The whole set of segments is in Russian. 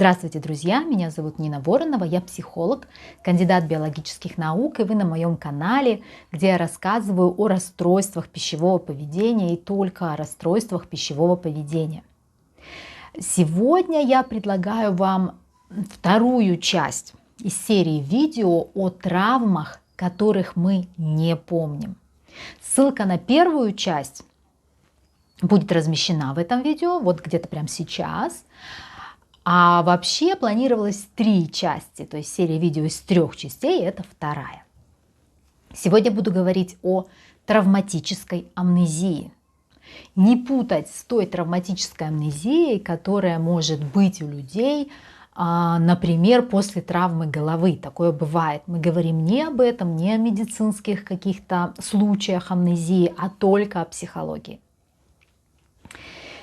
Здравствуйте, друзья! Меня зовут Нина Воронова, я психолог, кандидат биологических наук, и вы на моем канале, где я рассказываю о расстройствах пищевого поведения и только о расстройствах пищевого поведения. Сегодня я предлагаю вам вторую часть из серии видео о травмах, которых мы не помним. Ссылка на первую часть будет размещена в этом видео, вот где-то прямо сейчас. А вообще планировалось 3 части, то есть серия видео из 3 частей, это вторая. Сегодня буду говорить о травматической амнезии. Не путать с той травматической амнезией, которая может быть у людей, например, после травмы головы. Такое бывает. Мы говорим не об этом, не о медицинских каких-то случаях амнезии, а только о психологии.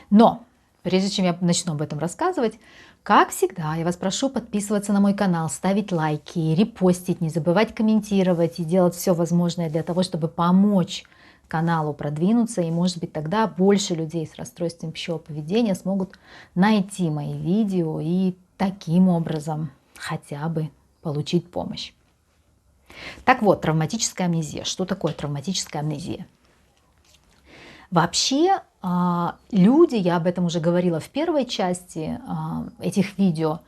Но прежде чем я начну об этом рассказывать, как всегда, я вас прошу подписываться на мой канал, ставить лайки, репостить, не забывать комментировать и делать все возможное для того, чтобы помочь каналу продвинуться. И, может быть, тогда больше людей с расстройством пищевого поведения смогут найти мои видео и таким образом хотя бы получить помощь. Так вот, травматическая амнезия. Что такое травматическая амнезия? Вообще, люди, я об этом уже говорила в первой части этих видео,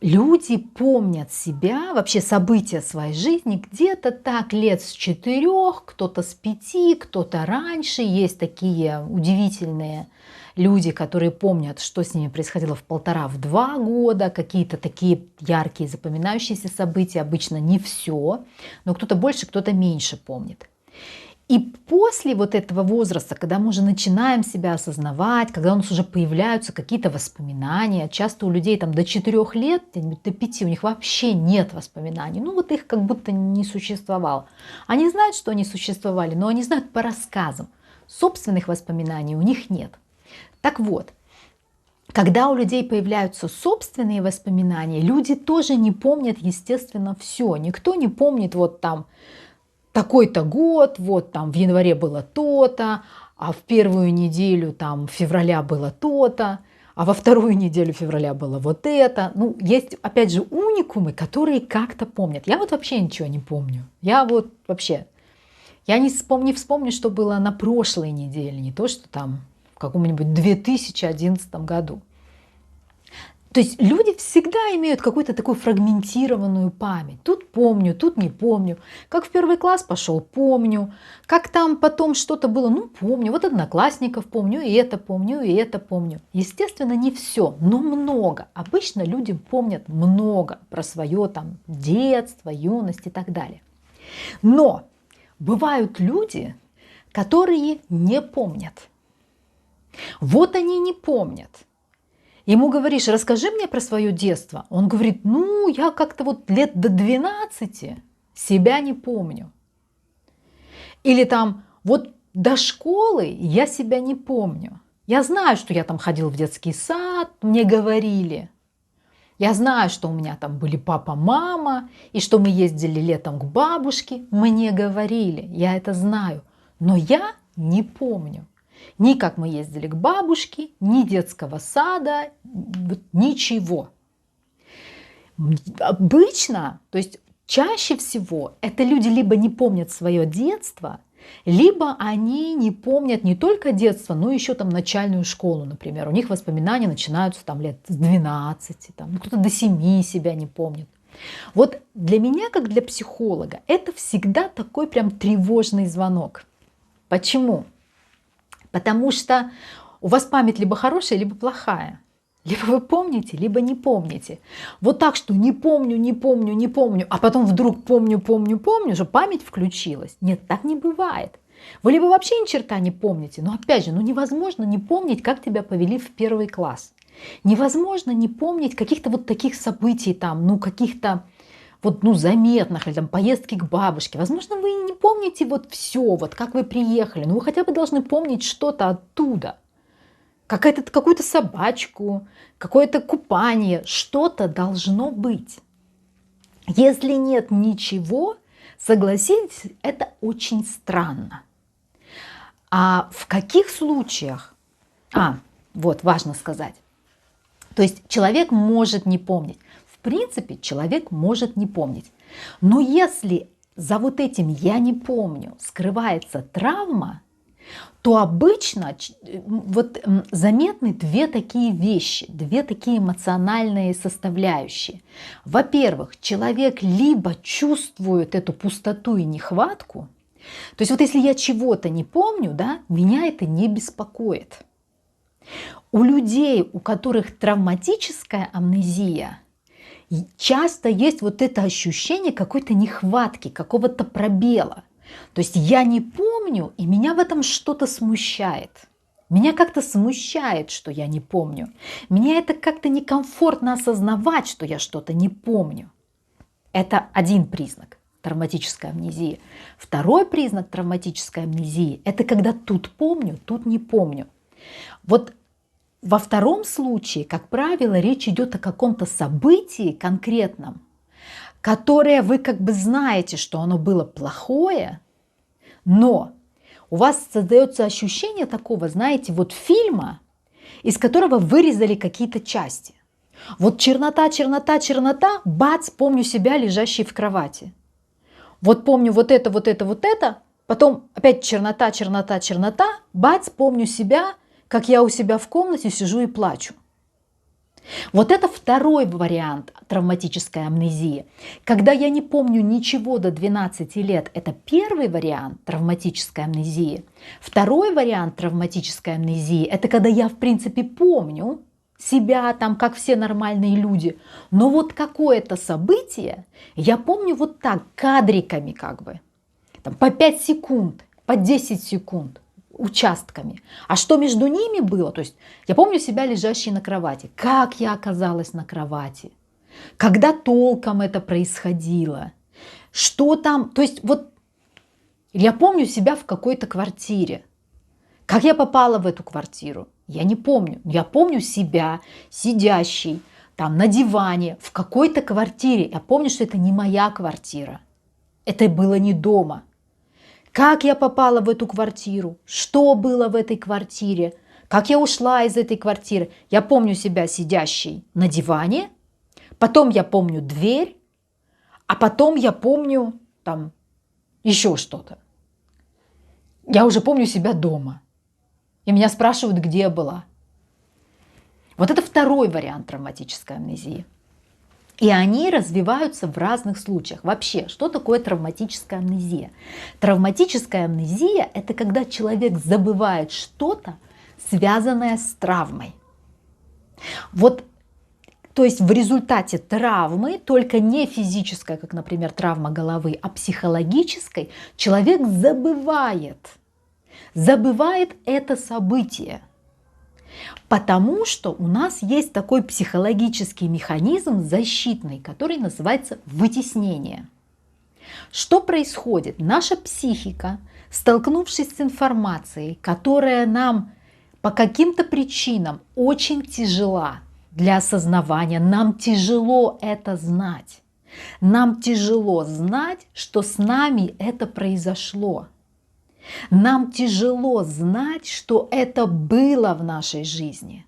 люди помнят себя, вообще события своей жизни где-то так лет с 4, кто-то с 5, кто-то раньше. Есть такие удивительные люди, которые помнят, что с ними происходило в 1,5–2 года, какие-то такие яркие запоминающиеся события, обычно не все, но кто-то больше, кто-то меньше помнит. И после вот этого возраста, когда мы уже начинаем себя осознавать, когда у нас уже появляются какие-то воспоминания, часто у людей там до 4 лет, где-нибудь до 5, у них вообще нет воспоминаний. Ну вот их как будто не существовало. Они знают, что они существовали, но они знают по рассказам. Собственных воспоминаний у них нет. Так вот, когда у людей появляются собственные воспоминания, люди тоже не помнят, естественно, все. Никто не помнит вот там такой-то год, вот там в январе было то-то, а в первую неделю там февраля было то-то, а во вторую неделю февраля было вот это. Ну, есть, опять же, уникумы, которые как-то помнят. Я вот вообще ничего не помню. Я не вспомню, что было на прошлой неделе, не то, что там в каком-нибудь 2011 году. То есть люди всегда имеют какую-то такую фрагментированную память. Тут помню, тут не помню. Как в 1 класс пошел, помню. Как там потом что-то было, ну помню. Вот одноклассников помню, и это помню, и это помню. Естественно, не все, но много. Обычно люди помнят много про свое там детство, юность и так далее. Но бывают люди, которые не помнят. Вот они не помнят. Ему говоришь, расскажи мне про свое детство. Он говорит, ну, я как-то вот лет до 12 себя не помню. Или там, вот до школы я себя не помню. Я знаю, что я там ходил в детский сад, мне говорили. Я знаю, что у меня там были папа, мама, и что мы ездили летом к бабушке, мне говорили, я это знаю. Но я не помню. Ни как мы ездили к бабушке, ни детского сада, ничего. Обычно, то есть чаще всего, это люди либо не помнят свое детство, либо они не помнят не только детство, но еще там начальную школу, например. У них воспоминания начинаются там лет с 12, там, кто-то до 7 себя не помнит. Вот для меня, как для психолога, это всегда такой прям тревожный звонок. Почему? Потому что у вас память либо хорошая, либо плохая. Либо вы помните, либо не помните. Вот так, что не помню, не помню, не помню, а потом вдруг помню, помню, помню, что память включилась. Нет, так не бывает. Вы либо вообще ни черта не помните, но опять же, невозможно не помнить, как тебя повели в 1 класс. Невозможно не помнить каких-то вот таких событий там, каких-то заметных, или там поездки к бабушке. Возможно, вы не помните вот все, вот как вы приехали, но вы хотя бы должны помнить что-то оттуда. Какую-то собачку, какое-то купание, что-то должно быть. Если нет ничего, согласитесь, это очень странно. А в каких случаях? Вот важно сказать. То есть человек может не помнить. В принципе, человек может не помнить. Но если за вот этим «я не помню» скрывается травма, то обычно вот заметны две такие вещи, две такие эмоциональные составляющие. Во-первых, человек либо чувствует эту пустоту и нехватку, то есть вот если я чего-то не помню, да, меня это не беспокоит. У людей, у которых травматическая амнезия, часто есть вот это ощущение какой-то нехватки, какого-то пробела. То есть я не помню, и меня в этом что-то смущает. Меня как-то смущает, что я не помню. Меня это как-то некомфортно осознавать, что я что-то не помню. Это один признак травматической амнезии. Второй признак травматической амнезии – это когда тут помню, тут не помню. Вот во втором случае, как правило, речь идет о каком-то событии конкретном, которое вы как бы знаете, что оно было плохое, но у вас создается ощущение такого, знаете, вот фильма, из которого вырезали какие-то части. Вот чернота, чернота, чернота, бац, помню себя лежащей в кровати. Вот помню вот это, вот это, вот это, потом опять чернота, чернота, чернота, бац, помню себя, как я у себя в комнате сижу и плачу. Вот это второй вариант травматической амнезии. Когда я не помню ничего до 12 лет, это первый вариант травматической амнезии. Второй вариант травматической амнезии – это когда я, в принципе, помню себя, там, как все нормальные люди, но вот какое-то событие я помню вот так, кадриками как бы, там, по 5 секунд, по 10 секунд. Участками. А что между ними было? То есть я помню себя лежащей на кровати. Как я оказалась на кровати? Когда толком это происходило? Что там? То есть вот я помню себя в какой-то квартире. Как я попала в эту квартиру? Я не помню. Я помню себя сидящей там на диване в какой-то квартире. Я помню, что это не моя квартира. Это было не дома. Как я попала в эту квартиру, что было в этой квартире, как я ушла из этой квартиры. Я помню себя сидящей на диване, потом я помню дверь, а потом я помню там еще что-то. Я уже помню себя дома. И меня спрашивают, где я была. Вот это второй вариант травматической амнезии. И они развиваются в разных случаях. Вообще, что такое травматическая амнезия? Травматическая амнезия – это когда человек забывает что-то, связанное с травмой. Вот, то есть в результате травмы, только не физической, как, например, травма головы, а психологической, человек забывает это событие. Потому что у нас есть такой психологический механизм защитный, который называется вытеснение. Что происходит? Наша психика, столкнувшись с информацией, которая нам по каким-то причинам очень тяжела для осознавания, нам тяжело это знать. Нам тяжело знать, что с нами это произошло. Нам тяжело знать, что это было в нашей жизни.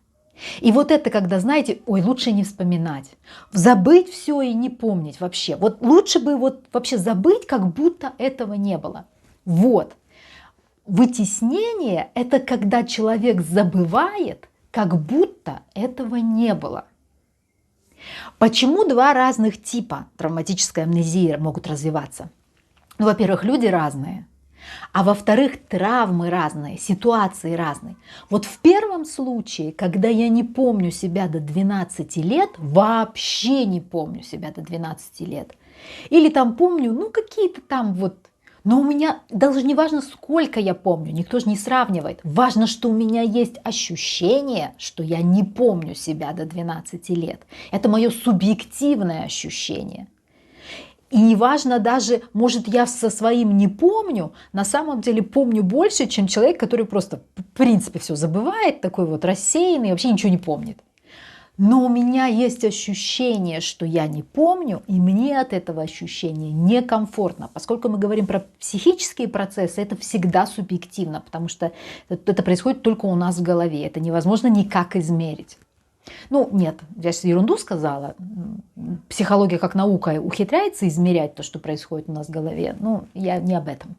И вот это, когда, знаете, ой, лучше не вспоминать, забыть все и не помнить вообще. Вот лучше бы вот вообще забыть, как будто этого не было. Вот. Вытеснение – это когда человек забывает, как будто этого не было. Почему два разных типа травматической амнезии могут развиваться? Ну, во-первых, люди разные. А во-вторых, травмы разные, ситуации разные. Вот в первом случае, когда я не помню себя до 12 лет, вообще не помню себя до 12 лет. Или там помню, ну какие-то там вот, но у меня даже не важно, сколько я помню, никто же не сравнивает. Важно, что у меня есть ощущение, что я не помню себя до 12 лет. Это мое субъективное ощущение. И неважно даже, может, я со своим не помню, на самом деле помню больше, чем человек, который просто, в принципе, все забывает, такой вот рассеянный, вообще ничего не помнит. Но у меня есть ощущение, что я не помню, и мне от этого ощущения некомфортно. Поскольку мы говорим про психические процессы, это всегда субъективно, потому что это происходит только у нас в голове, это невозможно никак измерить. Ну, нет, я сейчас ерунду сказала. Психология как наука ухитряется измерять то, что происходит у нас в голове. Ну, я не об этом.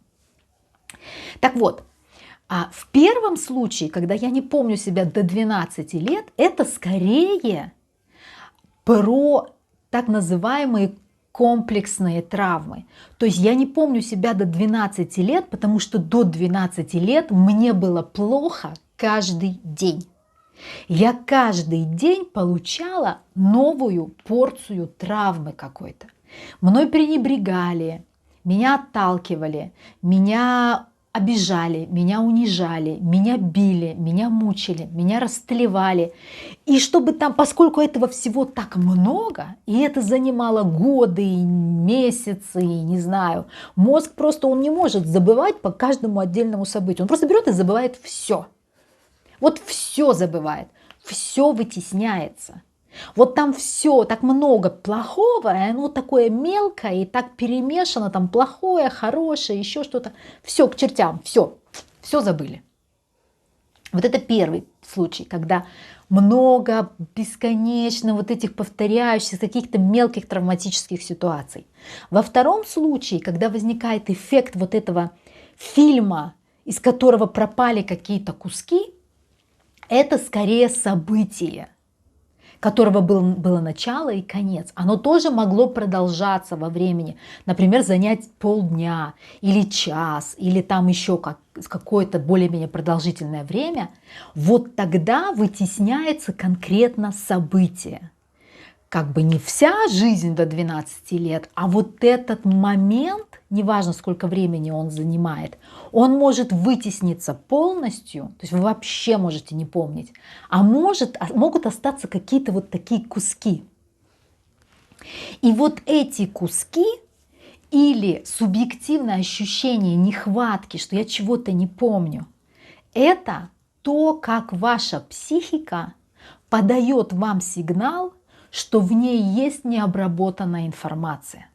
Так вот, а в первом случае, когда я не помню себя до 12 лет, это скорее про так называемые комплексные травмы. То есть я не помню себя до 12 лет, потому что до 12 лет мне было плохо каждый день. Я каждый день получала новую порцию травмы какой-то. Мной пренебрегали, меня отталкивали, меня обижали, меня унижали, меня били, меня мучили, меня растлевали. И чтобы там, поскольку этого всего так много, и это занимало годы, месяцы, не знаю, мозг просто он не может забывать по каждому отдельному событию. Он просто берет и забывает все. Вот все забывает, все вытесняется. Вот там все, так много плохого, и оно такое мелкое, и так перемешано, там плохое, хорошее, еще что-то. Все к чертям, все забыли. Вот это первый случай, когда много бесконечно вот этих повторяющихся каких-то мелких травматических ситуаций. Во втором случае, когда возникает эффект вот этого фильма, из которого пропали какие-то куски, это скорее событие, которого было начало и конец. Оно тоже могло продолжаться во времени. Например, занять полдня или час, или там еще какое-то более-менее продолжительное время. Вот тогда вытесняется конкретно событие. Как бы не вся жизнь до 12 лет, а вот этот момент, неважно сколько времени он занимает, он может вытесниться полностью, то есть вы вообще можете не помнить, а могут остаться какие-то вот такие куски. И вот эти куски или субъективное ощущение нехватки, что я чего-то не помню, это то, как ваша психика подает вам сигнал, что в ней есть необработанная информация.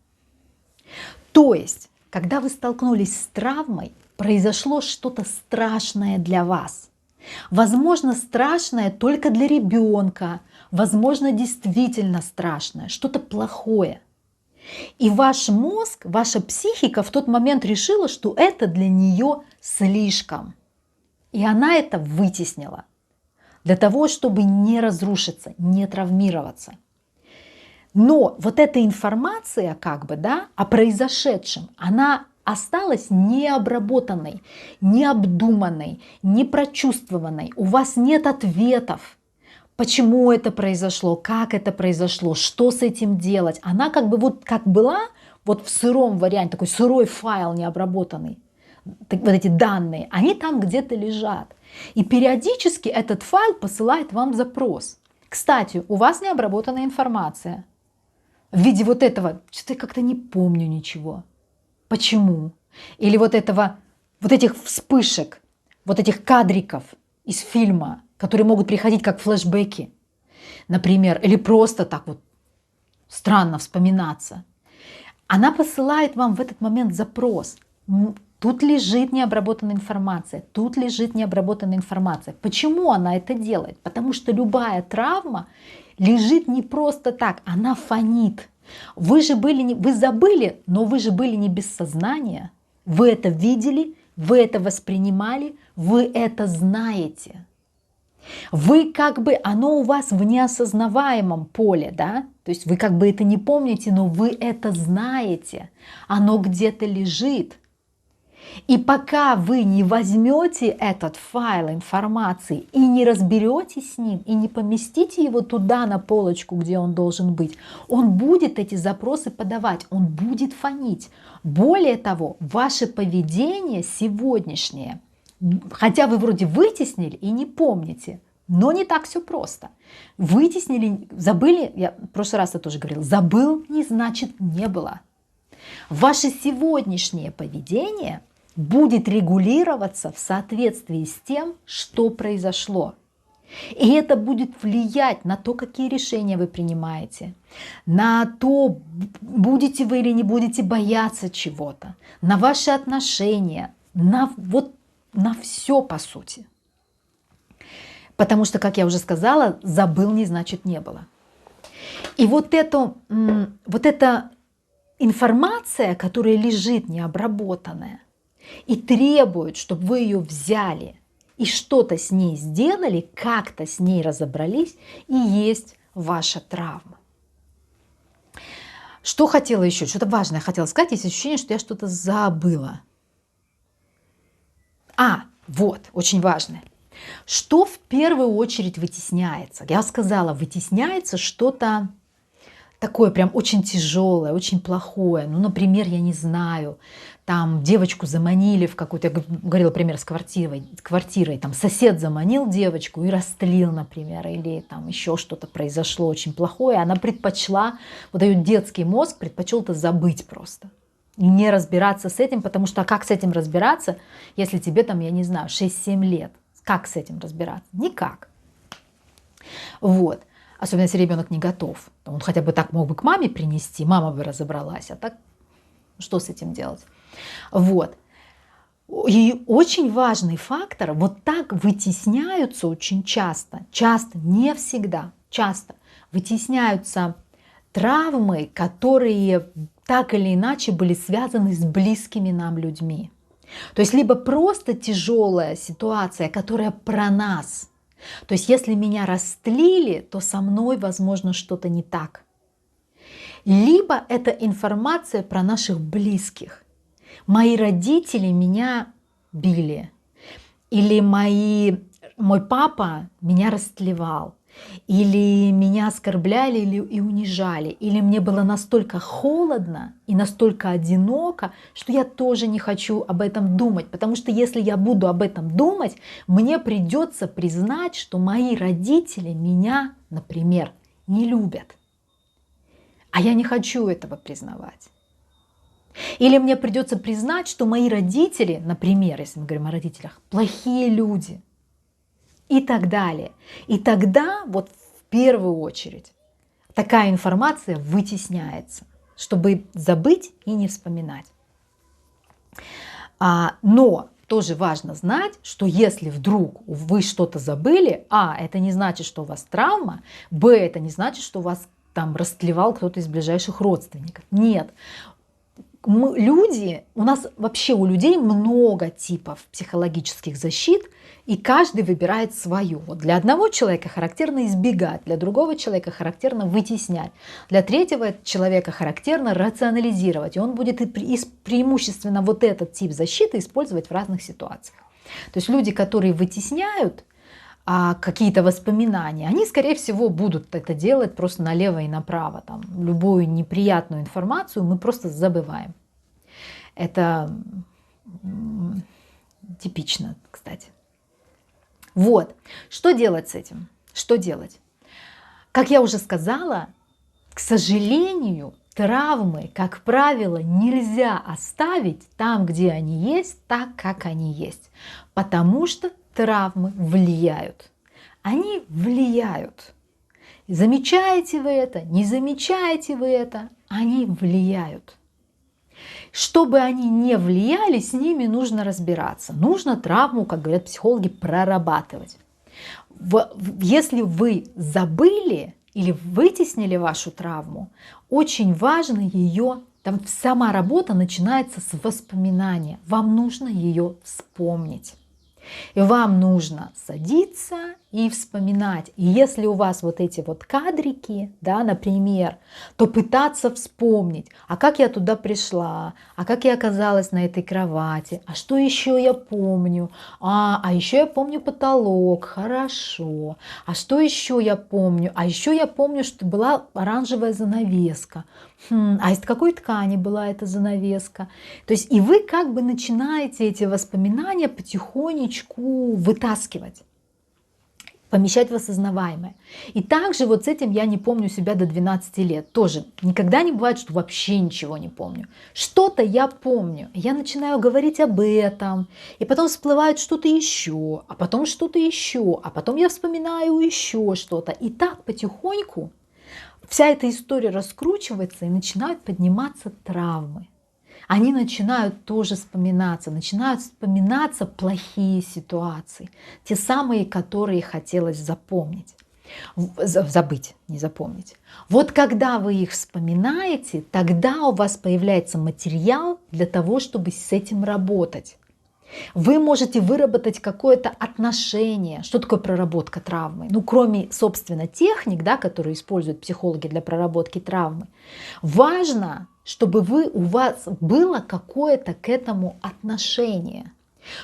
То есть, когда вы столкнулись с травмой, произошло что-то страшное для вас. Возможно, страшное только для ребенка, возможно, действительно страшное, что-то плохое. И ваш мозг, ваша психика в тот момент решила, что это для нее слишком. И она это вытеснила для того, чтобы не разрушиться, не травмироваться. Но вот эта информация о произошедшем, она осталась необработанной, необдуманной, непрочувствованной. У вас нет ответов, почему это произошло, как это произошло, что с этим делать. Она как была в сыром варианте, такой сырой файл необработанный. Вот эти данные, они там где-то лежат. И периодически этот файл посылает вам запрос. Кстати, у вас необработанная информация. В виде вот этого, что-то я как-то не помню ничего. Почему? Или вот этих вспышек, вот этих кадриков из фильма, которые могут приходить как флешбеки, например, или просто так вот странно вспоминаться. Она посылает вам в этот момент запрос. Тут лежит необработанная информация, тут лежит необработанная информация. Почему она это делает? Потому что любая травма лежит не просто так, она фонит. Вы забыли, но вы же были не без сознания. Вы это видели, вы это воспринимали, вы это знаете. Вы оно у вас в неосознаваемом поле, да? То есть вы это не помните, но вы это знаете. Оно где-то лежит. И пока вы не возьмете этот файл информации и не разберетесь с ним, и не поместите его туда на полочку, где он должен быть, он будет эти запросы подавать, он будет фонить. Более того, ваше поведение сегодняшнее, хотя вы вроде вытеснили и не помните, но не так все просто. Вытеснили, забыли, я в прошлый раз это тоже говорила, забыл не значит не было. Ваше сегодняшнее поведение будет регулироваться в соответствии с тем, что произошло. И это будет влиять на то, какие решения вы принимаете, на то, будете вы или не будете бояться чего-то, на ваши отношения, на все по сути. Потому что, как я уже сказала, забыл не значит не было. И вот эта информация, которая лежит необработанная и требует, чтобы вы ее взяли и что-то с ней сделали, как-то с ней разобрались, и есть ваша травма. Что хотела еще? Что-то важное хотела сказать. Есть ощущение, что я что-то забыла. Вот, очень важное. Что в первую очередь вытесняется? Я сказала, вытесняется что-то такое прям очень тяжелое, очень плохое. Ну, например, я не знаю, там девочку заманили в какую-то, я говорила пример с квартирой, там сосед заманил девочку и растлил, например, или там еще что-то произошло очень плохое. Она предпочла, вот ее детский мозг предпочел это забыть просто. И не разбираться с этим, потому что как с этим разбираться, если тебе там, я не знаю, 6-7 лет? Как с этим разбираться? Никак. Вот. Особенно если ребенок не готов. Он хотя бы так мог бы к маме принести, мама бы разобралась. А так что с этим делать? Вот. И очень важный фактор, вот так вытесняются очень часто, не всегда, часто вытесняются травмы, которые так или иначе были связаны с близкими нам людьми. То есть либо просто тяжелая ситуация, которая про нас. То есть если меня растлили, то со мной, возможно, что-то не так. Либо это информация про наших близких. Мои родители меня били. Или мой папа меня растлевал. Или меня оскорбляли и унижали. Или мне было настолько холодно и настолько одиноко, что я тоже не хочу об этом думать. Потому что если я буду об этом думать, мне придется признать, что мои родители меня, например, не любят. А я не хочу этого признавать. Или мне придется признать, что мои родители, например, если мы говорим о родителях, плохие люди. И так далее. И тогда вот в первую очередь такая информация вытесняется, чтобы забыть и не вспоминать. Но тоже важно знать, что если вдруг вы что-то забыли, это не значит, что у вас травма, это не значит, что вас там растлевал кто-то из ближайших родственников. Нет. У нас вообще у людей много типов психологических защит, и каждый выбирает свою. Вот для одного человека характерно избегать, для другого человека характерно вытеснять, для третьего человека характерно рационализировать, и он будет преимущественно вот этот тип защиты использовать в разных ситуациях. То есть люди, которые вытесняют какие-то воспоминания, они, скорее всего, будут это делать просто налево и направо. Там, любую неприятную информацию мы просто забываем. Это типично, кстати. Вот. Что делать с этим? Что делать? Как я уже сказала, к сожалению, травмы, как правило, нельзя оставить там, где они есть, так, как они есть. Потому что травмы влияют. Они влияют. Замечаете вы это, не замечаете вы это, они влияют. Чтобы они не влияли, с ними нужно разбираться. Нужно травму, как говорят психологи, прорабатывать. Если вы забыли или вытеснили вашу травму, очень важно ее, там сама работа начинается с воспоминания. Вам нужно ее вспомнить. И вам нужно садиться и вспоминать. И если у вас вот эти вот кадрики, да, например, то пытаться вспомнить, а как я туда пришла, а как я оказалась на этой кровати, а что еще я помню, а еще я помню потолок, хорошо, а что еще я помню, а еще я помню, что была оранжевая занавеска, а из какой ткани была эта занавеска. То есть и вы как бы начинаете эти воспоминания потихонечку вытаскивать, помещать в осознаваемое. И также вот с этим я не помню себя до 12 лет. Тоже никогда не бывает, что вообще ничего не помню. Что-то я помню. Я начинаю говорить об этом. И потом всплывает что-то еще. А потом что-то еще. А потом я вспоминаю еще что-то. И так потихоньку вся эта история раскручивается и начинают подниматься травмы. они начинают тоже вспоминаться, начинают вспоминаться плохие ситуации, те самые, которые хотелось запомнить. Забыть, не запомнить. Вот когда вы их вспоминаете, тогда у вас появляется материал для того, чтобы с этим работать. Вы можете выработать какое-то отношение. Что такое проработка травмы? Ну, кроме, собственно, техник, да, которые используют психологи для проработки травмы, важно, чтобы у вас было какое-то к этому отношение,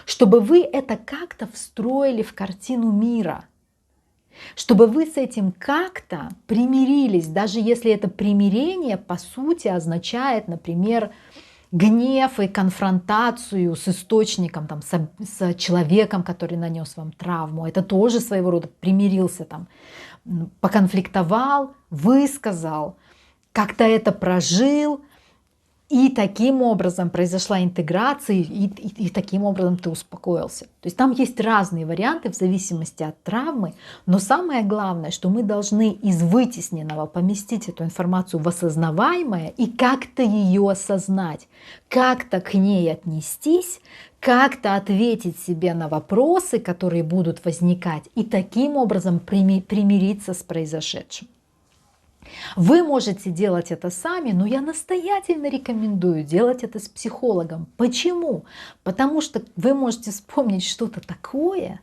чтобы вы это как-то встроили в картину мира, чтобы вы с этим как-то примирились, даже если это примирение, по сути, означает, например, гнев и конфронтацию с источником, там, с человеком, который нанес вам травму. Это тоже своего рода примирился, там, поконфликтовал, высказал, как-то это прожил, и таким образом произошла интеграция, и таким образом ты успокоился. То есть там есть разные варианты в зависимости от травмы, но самое главное, что мы должны из вытесненного поместить эту информацию в осознаваемое и как-то ее осознать, как-то к ней отнестись, как-то ответить себе на вопросы, которые будут возникать, и таким образом примириться с произошедшим. Вы можете делать это сами, но я настоятельно рекомендую делать это с психологом. Почему? Потому что вы можете вспомнить что-то такое,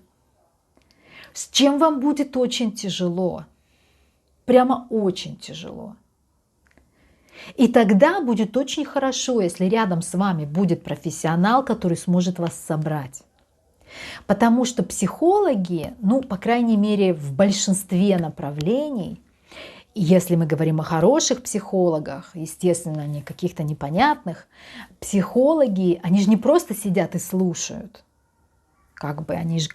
с чем вам будет очень тяжело. Прямо очень тяжело. И тогда будет очень хорошо, если рядом с вами будет профессионал, который сможет вас собрать. Потому что психологи, ну, по крайней мере, в большинстве направлений, если мы говорим о хороших психологах, естественно, не каких-то непонятных, психологи, они же не просто сидят и слушают, они же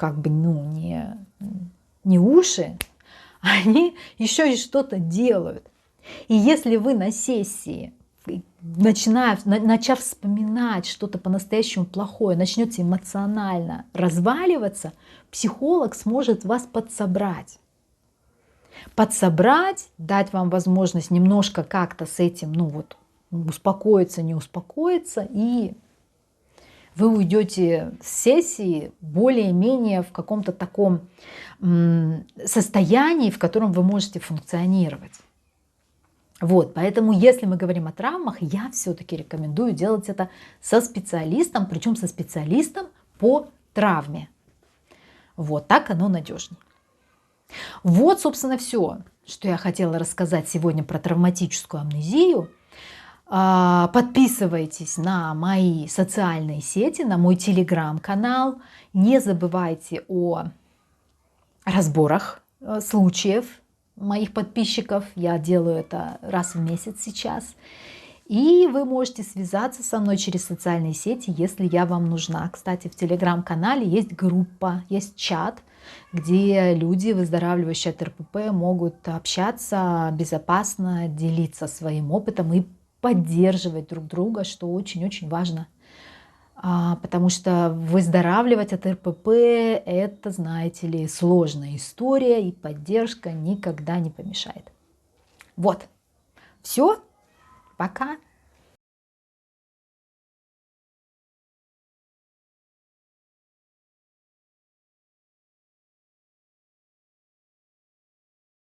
не уши, они еще и что-то делают. И если вы на сессии, начав вспоминать что-то по-настоящему плохое, начнете эмоционально разваливаться, психолог сможет вас подсобрать, дать вам возможность немножко как-то с этим, успокоиться, не успокоиться, и вы уйдете с сессии более-менее в каком-то таком состоянии, в котором вы можете функционировать. Вот, поэтому, если мы говорим о травмах, я все-таки рекомендую делать это со специалистом, причем со специалистом по травме. Вот, так оно надежнее. Вот, собственно, все, что я хотела рассказать сегодня про травматическую амнезию. Подписывайтесь на мои социальные сети, на мой телеграм-канал. Не забывайте о разборах случаев моих подписчиков. Я делаю это раз в месяц сейчас. И вы можете связаться со мной через социальные сети, если я вам нужна. Кстати, в телеграм-канале есть группа, есть чат, где люди, выздоравливающие от РПП, могут общаться безопасно, делиться своим опытом и поддерживать друг друга, что очень-очень важно. Потому что выздоравливать от РПП – это, знаете ли, сложная история, и поддержка никогда не помешает. Вот, все, пока.